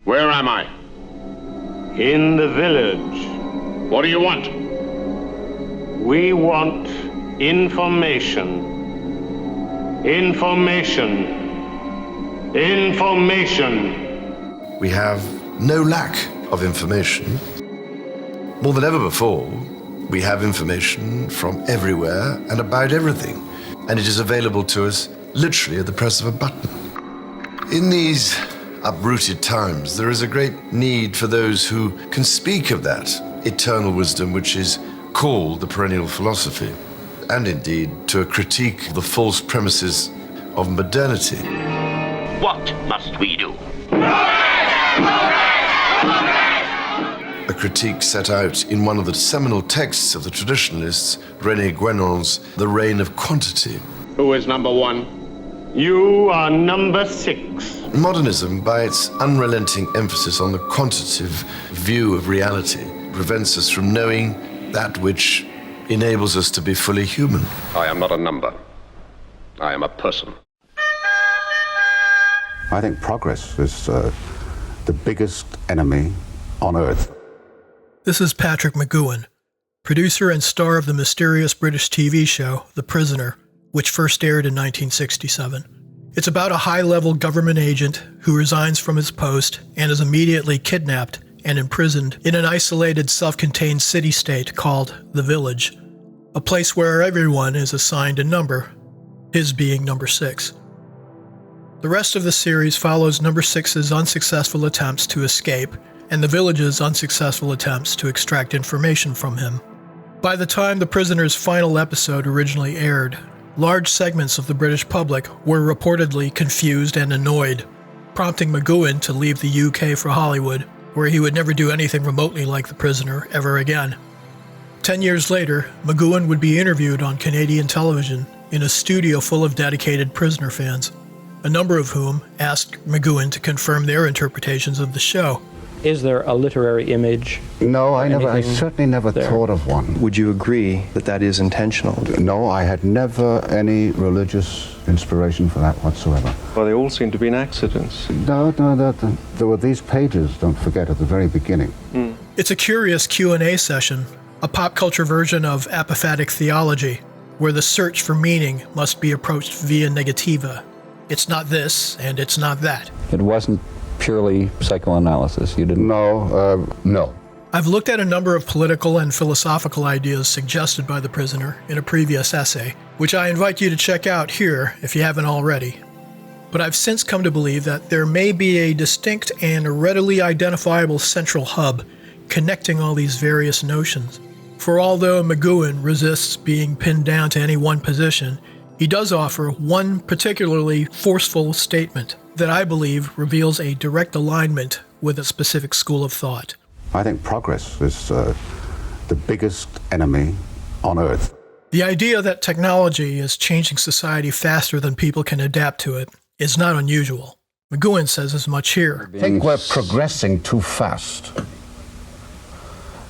Where am I? In the village. What do you want? We want information. Information. Information. We have no lack of information. More than ever before, we have information from everywhere and about everything, and it is available to us literally at the press of a button. In these uprooted times, there is a great need for those who can speak of that eternal wisdom which is called the perennial philosophy, and indeed to a critique of the false premises of modernity. What must we do? A critique set out in one of the seminal texts of the traditionalists, Rene Guenon's The Reign of Quantity. Who is number one? You are number 6. Modernism, by its unrelenting emphasis on the quantitative view of reality, prevents us from knowing that which enables us to be fully human. I am not a number. I am a person. I think progress is the biggest enemy on earth. This is Patrick McGoohan, producer and star of the mysterious British TV show The Prisoner, which first aired in 1967. It's about a high-level government agent who resigns from his post and is immediately kidnapped and imprisoned in an isolated, self-contained city-state called The Village, a place where everyone is assigned a number, his being number 6. The rest of the series follows number 6's unsuccessful attempts to escape and the Village's unsuccessful attempts to extract information from him. By the time The Prisoner's final episode originally aired, large segments of the British public were reportedly confused and annoyed, prompting McGoohan to leave the UK for Hollywood, where he would never do anything remotely like The Prisoner ever again. 10 years later, McGoohan would be interviewed on Canadian television in a studio full of dedicated Prisoner fans, a number of whom asked McGoohan to confirm their interpretations of the show. Is there a literary image? No, I certainly never thought of one. Would you agree that that is intentional? No, I had never any religious inspiration for that whatsoever. Well, they all seem to be accidents. No, there were these pages, don't forget, at the very beginning. It's a curious Q&A session, a pop culture version of apophatic theology, where the search for meaning must be approached via negativa. It's not this, and it's not that. It wasn't purely psychoanalysis. You didn't? No. I've looked at a number of political and philosophical ideas suggested by The Prisoner in a previous essay, which I invite you to check out here if you haven't already. But I've since come to believe that there may be a distinct and readily identifiable central hub connecting all these various notions. For although McGoohan resists being pinned down to any one position, he does offer one particularly forceful statement that I believe reveals a direct alignment with a specific school of thought. I think progress is the biggest enemy on earth. The idea that technology is changing society faster than people can adapt to it is not unusual. McGoohan says as much here. I think we're progressing too fast.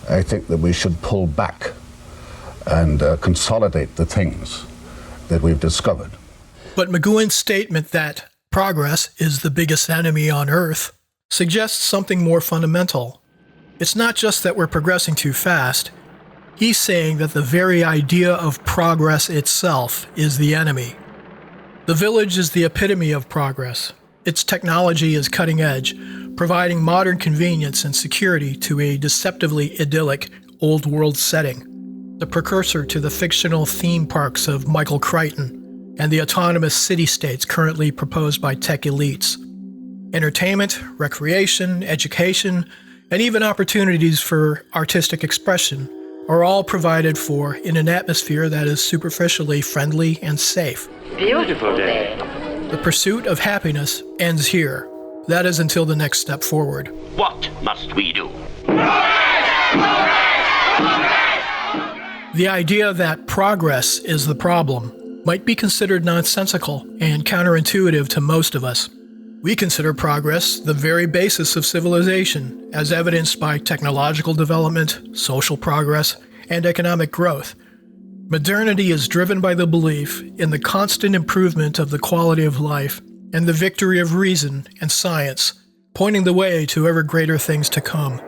I think that we should pull back and consolidate the things that we've discovered. But McGoohan's statement that progress is the biggest enemy on Earth suggests something more fundamental. It's not just that we're progressing too fast. He's saying that the very idea of progress itself is the enemy. The Village is the epitome of progress. Its technology is cutting edge, providing modern convenience and security to a deceptively idyllic old world setting, the precursor to the fictional theme parks of Michael Crichton and the autonomous city-states currently proposed by tech elites. Entertainment, recreation, education, and even opportunities for artistic expression are all provided for in an atmosphere that is superficially friendly and safe. Beautiful day. The pursuit of happiness ends here. That is until the next step forward. What must we do? The idea that progress is the problem might be considered nonsensical and counterintuitive to most of us. We consider progress the very basis of civilization, as evidenced by technological development, social progress, and economic growth. Modernity is driven by the belief in the constant improvement of the quality of life and the victory of reason and science, pointing the way to ever greater things to come.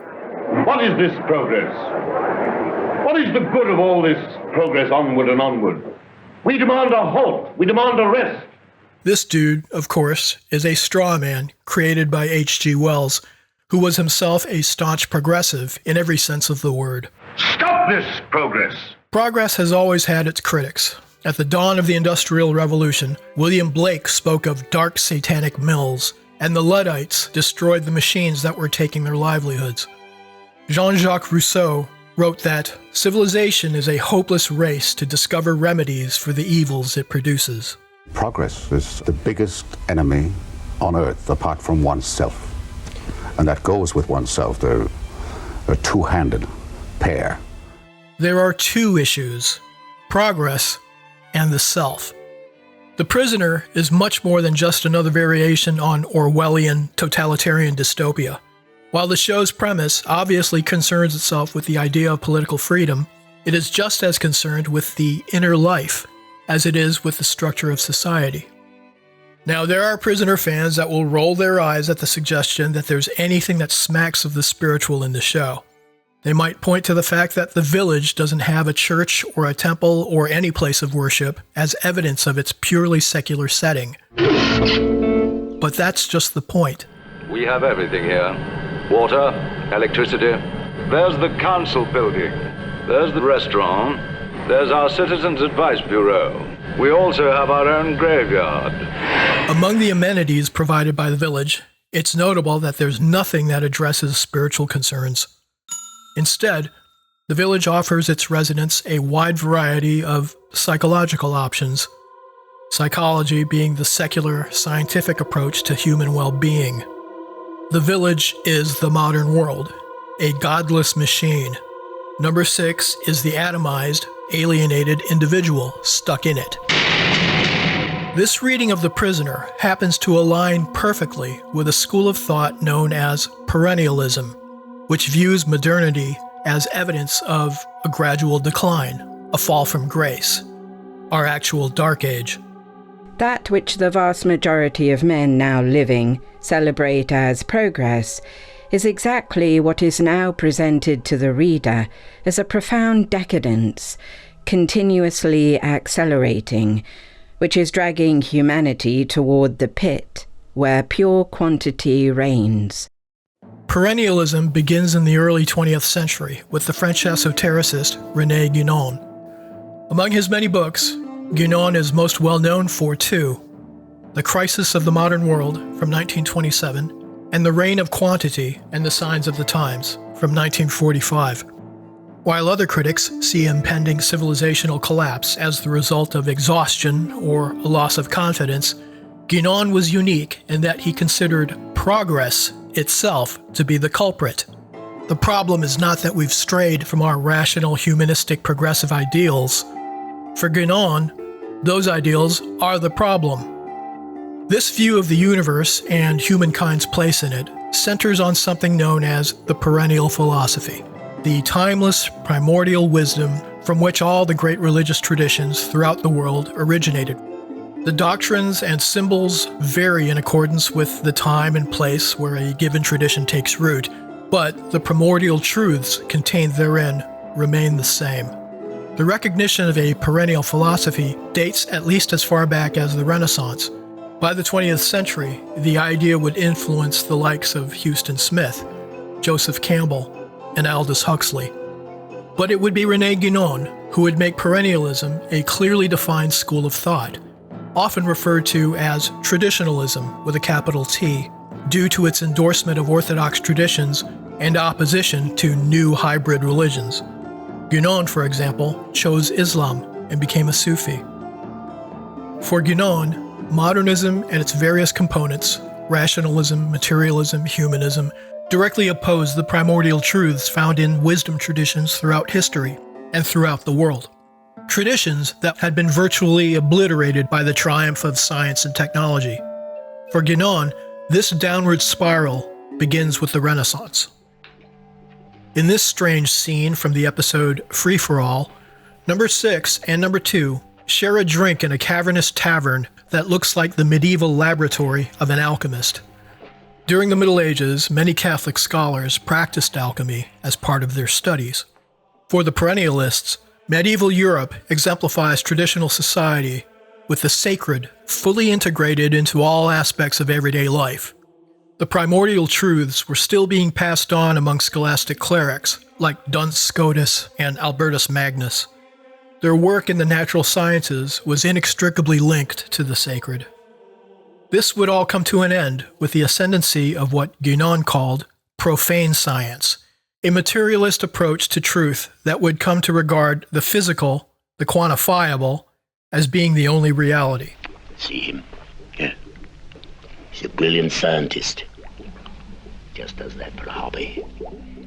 What is this progress? What is the good of all this progress onward and onward? We demand a halt. We demand a rest. This dude, of course, is a straw man created by H.G. Wells, who was himself a staunch progressive in every sense of the word. Stop this progress. Progress has always had its critics. At the dawn of the Industrial Revolution, William Blake spoke of dark satanic mills, and the Luddites destroyed the machines that were taking their livelihoods. Jean-Jacques Rousseau wrote that civilization is a hopeless race to discover remedies for the evils it produces. Progress is the biggest enemy on earth apart from oneself. And that goes with oneself. They're a two-handed pair. There are two issues: progress and the self. The Prisoner is much more than just another variation on Orwellian totalitarian dystopia. While the show's premise obviously concerns itself with the idea of political freedom, it is just as concerned with the inner life as it is with the structure of society. Now, there are Prisoner fans that will roll their eyes at the suggestion that there's anything that smacks of the spiritual in the show. They might point to the fact that the village doesn't have a church or a temple or any place of worship as evidence of its purely secular setting. But that's just the point. We have everything here. Water, electricity. There's the council building. There's the restaurant. There's our Citizens Advice Bureau. We also have our own graveyard. Among the amenities provided by the village, it's notable that there's nothing that addresses spiritual concerns. Instead, the village offers its residents a wide variety of psychological options, psychology being the secular, scientific approach to human well-being. The village is the modern world, a godless machine. Number 6 is the atomized, alienated individual stuck in it. This reading of The Prisoner happens to align perfectly with a school of thought known as perennialism, which views modernity as evidence of a gradual decline, a fall from grace, our actual dark age. That which the vast majority of men now living celebrate as progress is exactly what is now presented to the reader as a profound decadence, continuously accelerating, which is dragging humanity toward the pit where pure quantity reigns. Perennialism begins in the early 20th century with the French esotericist Rene Guenon. Among his many books, Guenon is most well known for two: The Crisis of the Modern World from 1927 and The Reign of Quantity and the Signs of the Times from 1945. While other critics see impending civilizational collapse as the result of exhaustion or a loss of confidence, Guenon was unique in that he considered progress itself to be the culprit. The problem is not that we've strayed from our rational, humanistic, progressive ideals. For Guenon, those ideals are the problem. This view of the universe and humankind's place in it centers on something known as the perennial philosophy, the timeless, primordial wisdom from which all the great religious traditions throughout the world originated. The doctrines and symbols vary in accordance with the time and place where a given tradition takes root, but the primordial truths contained therein remain the same. The recognition of a perennial philosophy dates at least as far back as the Renaissance. By the 20th century, the idea would influence the likes of Houston Smith, Joseph Campbell, and Aldous Huxley. But it would be Rene Guenon who would make perennialism a clearly defined school of thought, often referred to as traditionalism with a capital T, due to its endorsement of orthodox traditions and opposition to new hybrid religions. Guenon, for example, chose Islam and became a Sufi. For Guenon, modernism and its various components, rationalism, materialism, humanism, directly oppose the primordial truths found in wisdom traditions throughout history and throughout the world. Traditions that had been virtually obliterated by the triumph of science and technology. For Guenon, this downward spiral begins with the Renaissance. In this strange scene from the episode Free for All, number 6 and number 2 share a drink in a cavernous tavern that looks like the medieval laboratory of an alchemist. During the Middle Ages, many Catholic scholars practiced alchemy as part of their studies. For the perennialists, medieval Europe exemplifies traditional society with the sacred fully integrated into all aspects of everyday life. The primordial truths were still being passed on among scholastic clerics like Duns Scotus and Albertus Magnus. Their work in the natural sciences was inextricably linked to the sacred. This would all come to an end with the ascendancy of what Guenon called profane science, a materialist approach to truth that would come to regard the physical, the quantifiable, as being the only reality. See him? Yeah. He's a brilliant scientist. Just does that for a hobby.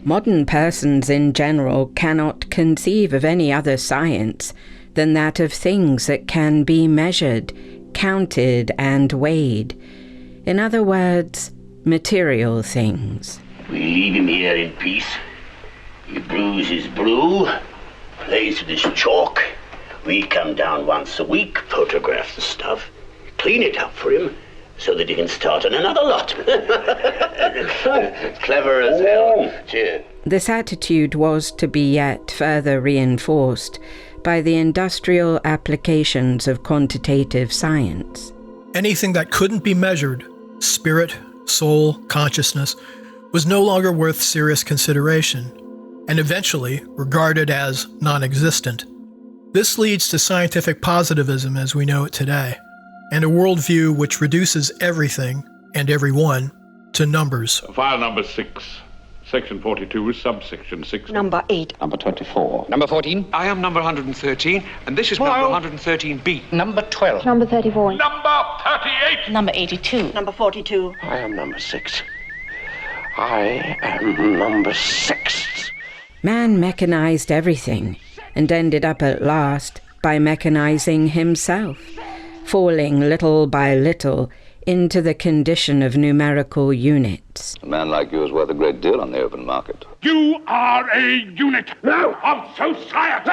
Modern persons in general cannot conceive of any other science than that of things that can be measured, counted, and weighed. In other words, material things. We leave him here in peace. He brews his brew, plays with his chalk. We come down once a week, photograph the stuff, clean it up for him, so that he can start on another lot. Clever as hell. Cheers. This attitude was to be yet further reinforced by the industrial applications of quantitative science. Anything that couldn't be measured, spirit, soul, consciousness, was no longer worth serious consideration, and eventually regarded as non-existent. This leads to scientific positivism as we know it today, and a worldview which reduces everything and everyone to numbers. File number 6, section 42, subsection 6. Number 8. Number 24. Number 14. I am number 113, and this is number 113B. Number 12. Number 34. Number 38. Number 82. Number 42. I am number 6. I am number 6. Man mechanized everything, and ended up at last by mechanizing himself, falling little by little into the condition of numerical units. A man like you is worth a great deal on the open market. You are a unit of society.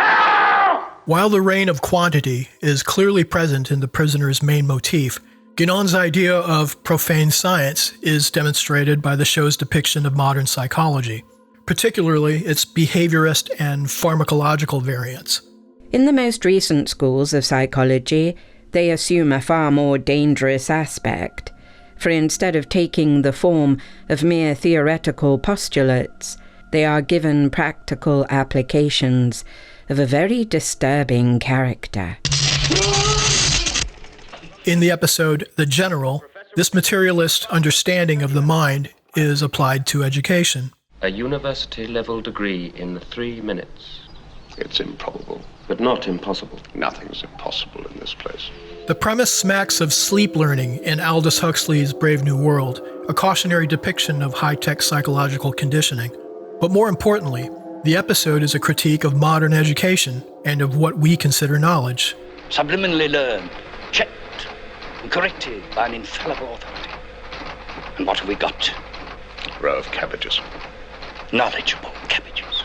While the reign of quantity is clearly present in the prisoner's main motif, Guénon's idea of profane science is demonstrated by the show's depiction of modern psychology, particularly its behaviorist and pharmacological variants. In the most recent schools of psychology, they assume a far more dangerous aspect, for instead of taking the form of mere theoretical postulates, they are given practical applications of a very disturbing character. In the episode The General, this materialist understanding of the mind is applied to education. A university-level degree in 3 minutes. It's improbable. But not impossible. Nothing's impossible in this place. The premise smacks of sleep learning in Aldous Huxley's Brave New World, a cautionary depiction of high-tech psychological conditioning. But more importantly, the episode is a critique of modern education and of what we consider knowledge. Subliminally learned, checked, and corrected by an infallible authority. And what have we got? A row of cabbages. Knowledgeable cabbages.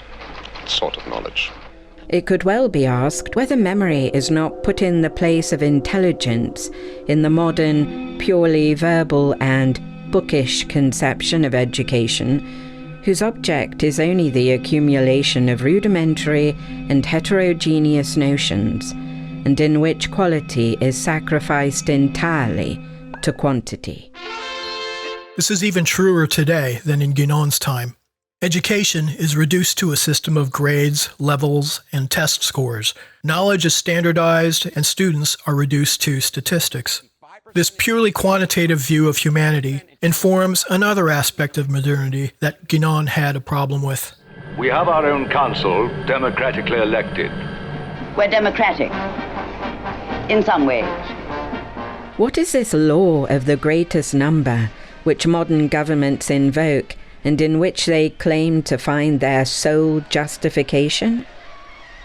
What sort of knowledge? It could well be asked whether memory is not put in the place of intelligence in the modern, purely verbal and bookish conception of education, whose object is only the accumulation of rudimentary and heterogeneous notions, and in which quality is sacrificed entirely to quantity. This is even truer today than in Guénon's time. Education is reduced to a system of grades, levels, and test scores. Knowledge is standardized, and students are reduced to statistics. This purely quantitative view of humanity informs another aspect of modernity that Guénon had a problem with. We have our own council, democratically elected. We're democratic. In some ways. What is this law of the greatest number which modern governments invoke and in which they claim to find their sole justification?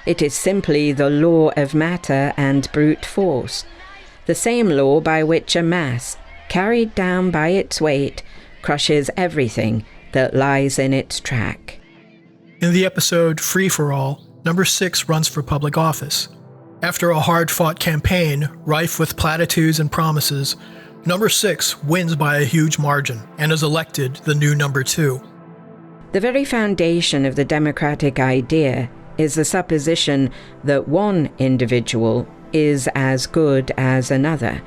It is simply the law of matter and brute force, the same law by which a mass, carried down by its weight, crushes everything that lies in its track. In the episode Free for All, number 6 runs for public office. After a hard-fought campaign, rife with platitudes and promises, Number 6 wins by a huge margin and is elected the new number 2. The very foundation of the democratic idea is the supposition that one individual is as good as another,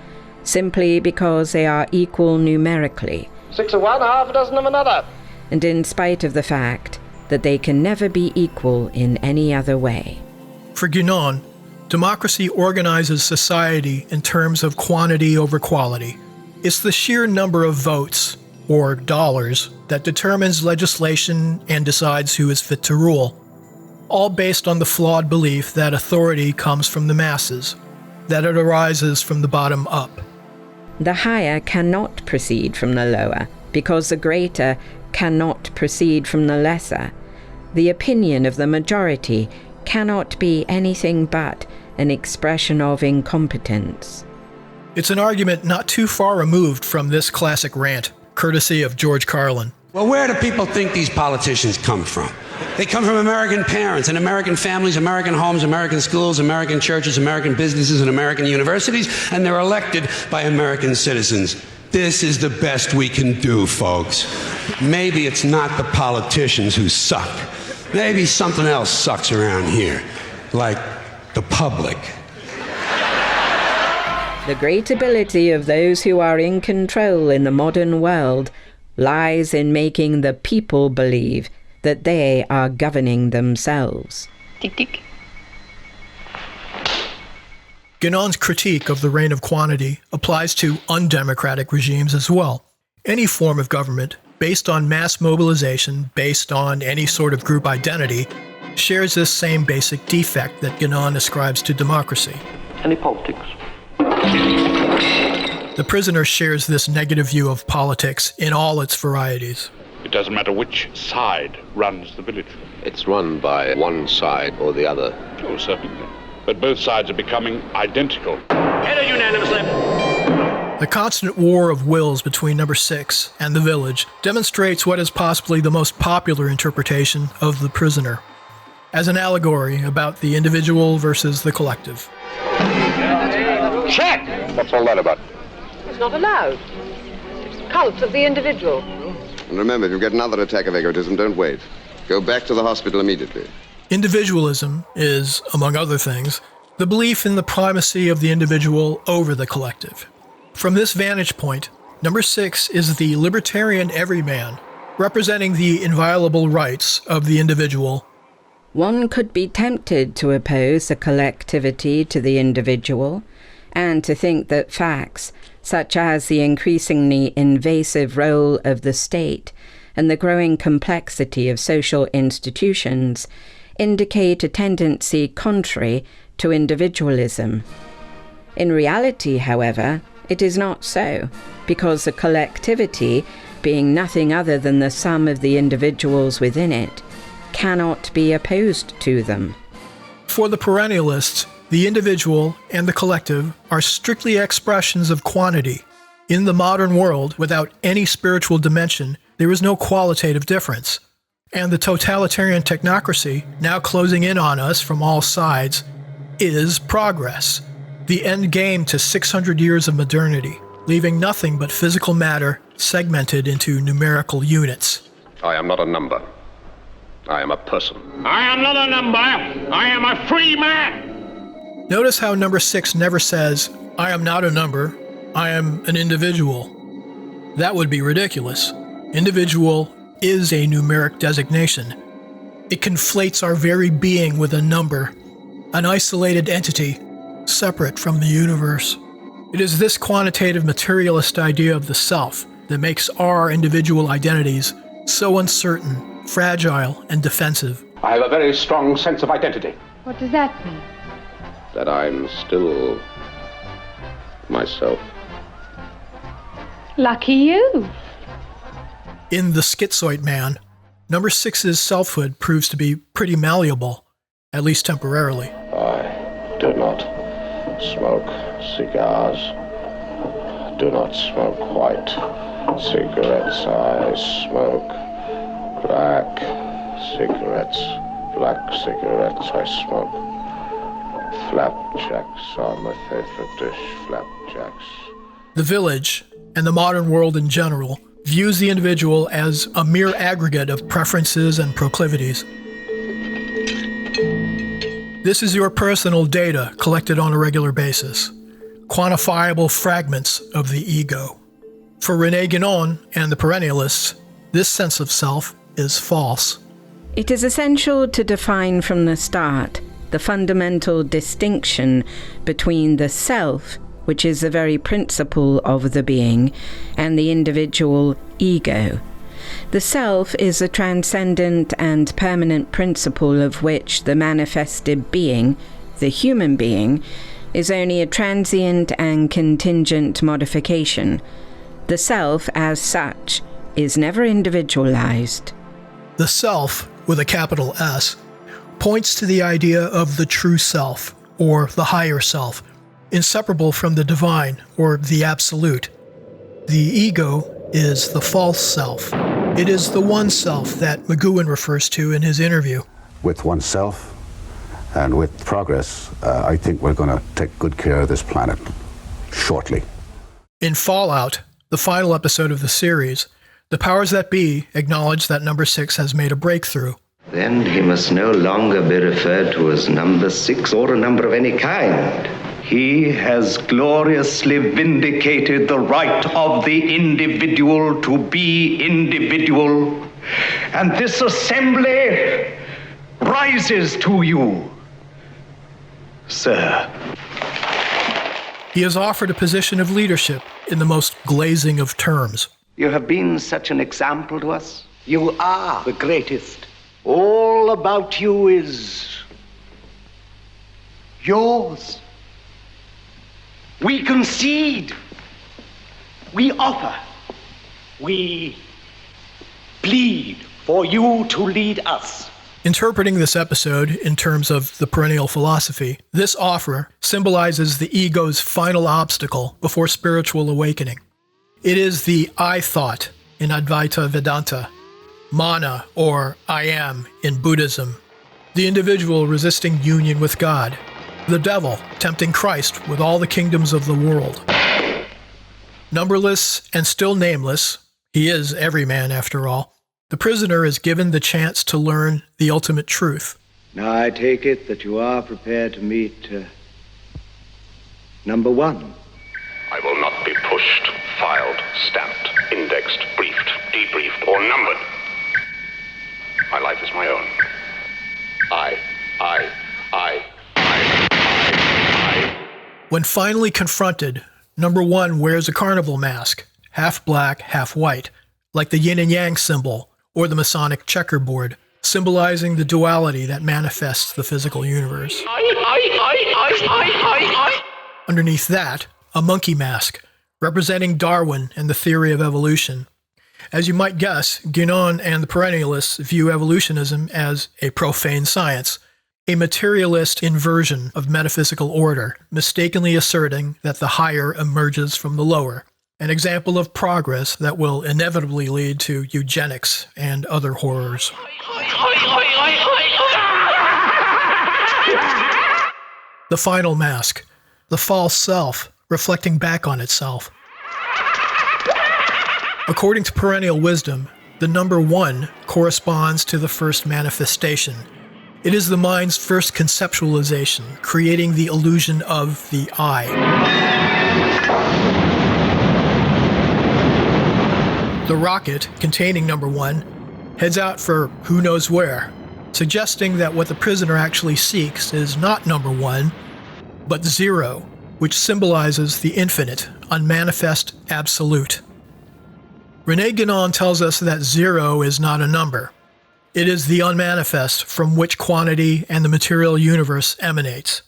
simply because they are equal numerically. 6 of one, half a dozen of another. And in spite of the fact that they can never be equal in any other way. For Guenon, democracy organizes society in terms of quantity over quality. It's the sheer number of votes, or dollars, that determines legislation and decides who is fit to rule, all based on the flawed belief that authority comes from the masses, that it arises from the bottom up. The higher cannot proceed from the lower, because the greater cannot proceed from the lesser. The opinion of the majority cannot be anything but an expression of incompetence. It's an argument not too far removed from this classic rant, courtesy of George Carlin. Well, where do people think these politicians come from? They come from American parents and American families, American homes, American schools, American churches, American businesses, and American universities, and they're elected by American citizens. This is the best we can do, folks. Maybe it's not the politicians who suck. Maybe something else sucks around here, like the public. The great ability of those who are in control in the modern world lies in making the people believe that they are governing themselves. Tick, tick. Guénon's critique of the reign of quantity applies to undemocratic regimes as well. Any form of government, based on mass mobilization, based on any sort of group identity, shares this same basic defect that Guénon ascribes to democracy. Any politics? The prisoner shares this negative view of politics in all its varieties. It doesn't matter which side runs the village. It's run by one side or the other. Oh, certainly. But both sides are becoming identical. Headed unanimously. The constant war of wills between number 6 and the village demonstrates what is possibly the most popular interpretation of the prisoner, as an allegory about the individual versus the collective. Check! What's all that about? It's not allowed. Cult of the individual. And remember, if you get another attack of egotism, don't wait. Go back to the hospital immediately. Individualism is, among other things, the belief in the primacy of the individual over the collective. From this vantage point, number 6 is the libertarian everyman, representing the inviolable rights of the individual. One could be tempted to oppose the collectivity to the individual, and to think that facts, such as the increasingly invasive role of the state and the growing complexity of social institutions, indicate a tendency contrary to individualism. In reality, however, it is not so, because the collectivity, being nothing other than the sum of the individuals within it, cannot be opposed to them. For the perennialists, the individual and the collective are strictly expressions of quantity. In the modern world, without any spiritual dimension, there is no qualitative difference. And the totalitarian technocracy, now closing in on us from all sides, is progress, the end game to 600 years of modernity, leaving nothing but physical matter segmented into numerical units. I am not a number. I am a person. I am not a number. I am a free man. Notice how number 6 never says, I am not a number, I am an individual. That would be ridiculous. Individual is a numeric designation. It conflates our very being with a number, an isolated entity, separate from the universe. It is this quantitative materialist idea of the self that makes our individual identities so uncertain, fragile, and defensive. I have a very strong sense of identity. What does that mean? That I'm still myself. Lucky you. In The Schizoid Man, number 6's selfhood proves to be pretty malleable, at least temporarily. I do not smoke cigars. Do not smoke white cigarettes. I smoke black cigarettes. Black cigarettes I smoke. Flapjacks are my favorite dish. Flapjacks. The village, and the modern world in general, views the individual as a mere aggregate of preferences and proclivities. This is your personal data collected on a regular basis, quantifiable fragments of the ego. For Rene Guenon and the Perennialists, this sense of self is false. It is essential to define from the start the fundamental distinction between the self, which is the very principle of the being, and the individual ego. The self is a transcendent and permanent principle of which the manifested being, the human being, is only a transient and contingent modification. The self, as such, is never individualized. The self, with a capital S, points to the idea of the true self, or the higher self, inseparable from the divine, or the absolute. The ego is the false self. It is the one self that McGowan refers to in his interview. With oneself and with progress, I think we're going to take good care of this planet shortly. In Fallout, the final episode of the series, the powers that be acknowledge that Number 6 has made a breakthrough. Then he must no longer be referred to as Number 6 or a number of any kind. He has gloriously vindicated the right of the individual to be individual. And this assembly rises to you, sir. He has offered a position of leadership in the most glazing of terms. You have been such an example to us. You are the greatest. All about you is yours. We concede. We offer. We plead for you to lead us. Interpreting this episode in terms of the perennial philosophy, this offer symbolizes the ego's final obstacle before spiritual awakening. It is the I thought in Advaita Vedanta, mana or I am in Buddhism, the individual resisting union with God, the devil tempting Christ with all the kingdoms of the world. Numberless and still nameless, he is every man after all, the prisoner is given the chance to learn the ultimate truth. Now I take it that you are prepared to meet Number 1. I will not be pushed, filed, stamped, indexed, briefed, debriefed, or numbered. My life is my own. I. When finally confronted, Number 1 wears a carnival mask, half black, half white, like the yin and yang symbol or the Masonic checkerboard, symbolizing the duality that manifests the physical universe. Underneath that, a monkey mask, representing Darwin and the theory of evolution. As you might guess, Guenon and the Perennialists view evolutionism as a profane science, a materialist inversion of metaphysical order, mistakenly asserting that the higher emerges from the lower, an example of progress that will inevitably lead to eugenics and other horrors. The final mask, the false self, reflecting back on itself. According to perennial wisdom, the number 1 corresponds to the first manifestation. It is the mind's first conceptualization, creating the illusion of the I. The rocket, containing Number 1, heads out for who knows where, suggesting that what the prisoner actually seeks is not Number 1, but 0, which symbolizes the infinite, unmanifest absolute. Rene Guenon tells us that 0 is not a number. It is the unmanifest from which quantity and the material universe emanates.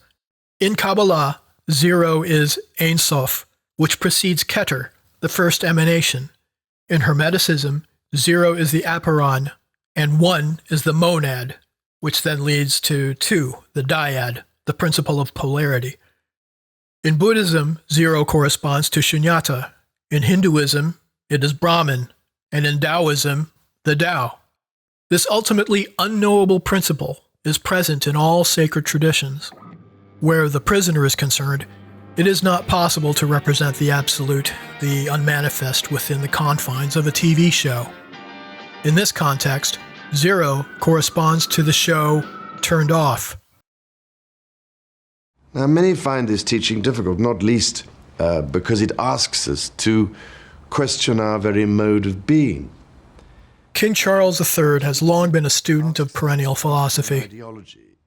In Kabbalah, 0 is Ein Sof, which precedes Keter, the first emanation. In Hermeticism, 0 is the Aperon, and 1 is the monad, which then leads to 2, the dyad, the principle of polarity. In Buddhism, 0 corresponds to Shunyata. In Hinduism, it is Brahman, and in Taoism, the Tao. This ultimately unknowable principle is present in all sacred traditions. Where the prisoner is concerned, It is not possible to represent the absolute, the unmanifest within the confines of a TV show. In this context, 0 corresponds to the show turned off. Now, many find this teaching difficult, not least because it asks us to question our very mode of being. King Charles III has long been a student of perennial philosophy.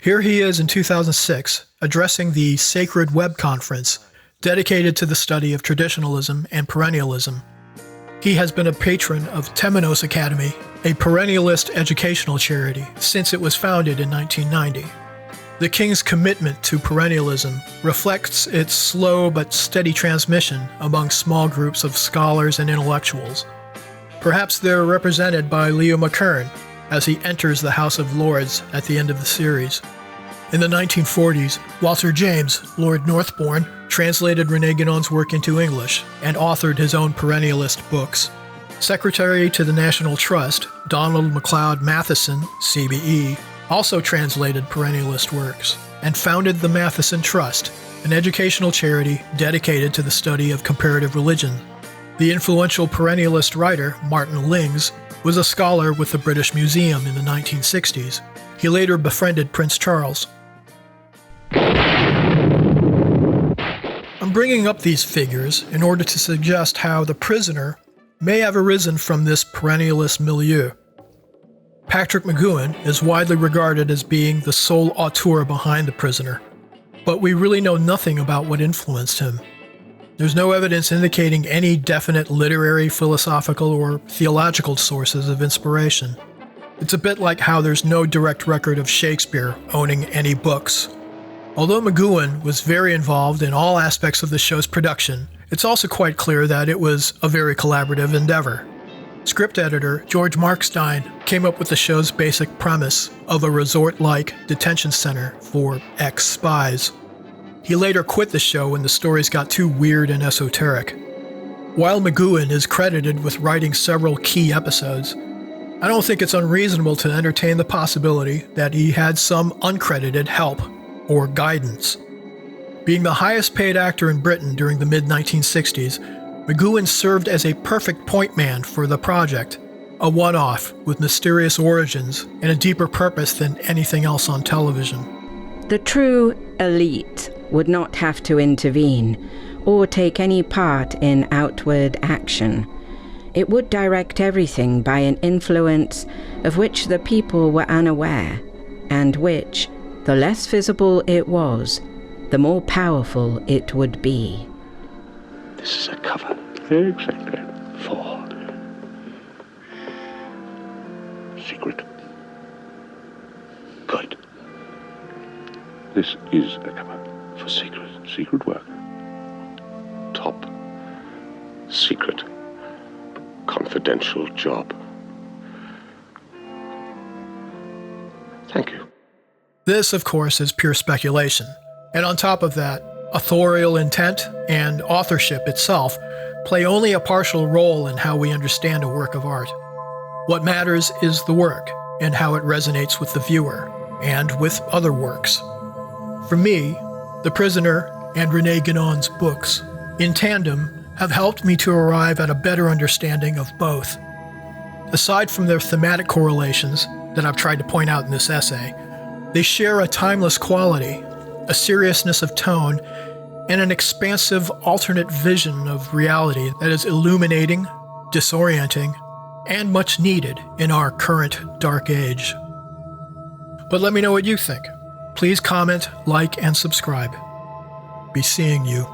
Here he is in 2006, addressing the Sacred Web Conference, dedicated to the study of traditionalism and perennialism. He has been a patron of Temenos Academy, a perennialist educational charity, since it was founded in 1990. The King's commitment to perennialism reflects its slow but steady transmission among small groups of scholars and intellectuals. Perhaps they're represented by Leo McKern as he enters the House of Lords at the end of the series. In the 1940s, Walter James, Lord Northbourne, translated Rene Guenon's work into English and authored his own perennialist books. Secretary to the National Trust, Donald MacLeod Matheson, CBE, also translated perennialist works and founded the Matheson Trust, an educational charity dedicated to the study of comparative religion. The influential perennialist writer, Martin Lings, was a scholar with the British Museum in the 1960s. He later befriended Prince Charles. I'm bringing up these figures in order to suggest how The Prisoner may have arisen from this perennialist milieu. Patrick McGoohan is widely regarded as being the sole auteur behind The Prisoner, but we really know nothing about what influenced him. There's no evidence indicating any definite literary, philosophical, or theological sources of inspiration. It's a bit like how there's no direct record of Shakespeare owning any books. Although McGoohan was very involved in all aspects of the show's production, it's also quite clear that it was a very collaborative endeavor. Script editor George Markstein came up with the show's basic premise of a resort-like detention center for ex-spies. He later quit the show when the stories got too weird and esoteric. While McGoohan is credited with writing several key episodes, I don't think it's unreasonable to entertain the possibility that he had some uncredited help or guidance. Being the highest paid actor in Britain during the mid-1960s, McGoohan served as a perfect point man for the project, a one-off with mysterious origins and a deeper purpose than anything else on television. The true elite would not have to intervene or take any part in outward action. It would direct everything by an influence of which the people were unaware, and which, the less visible it was, the more powerful it would be. This is a cover. Exactly. For secret. Good. This is a cover for secret work. Top secret. Confidential job. Thank you. This, of course, is pure speculation. And on top of that, authorial intent and authorship itself play only a partial role in how we understand a work of art. What matters is the work and how it resonates with the viewer and with other works. For me, The Prisoner and Rene Guenon's books, in tandem, have helped me to arrive at a better understanding of both. Aside from their thematic correlations that I've tried to point out in this essay, they share a timeless quality, a seriousness of tone, and an expansive alternate vision of reality that is illuminating, disorienting, and much needed in our current dark age. But let me know what you think. Please comment, like, and subscribe. Be seeing you.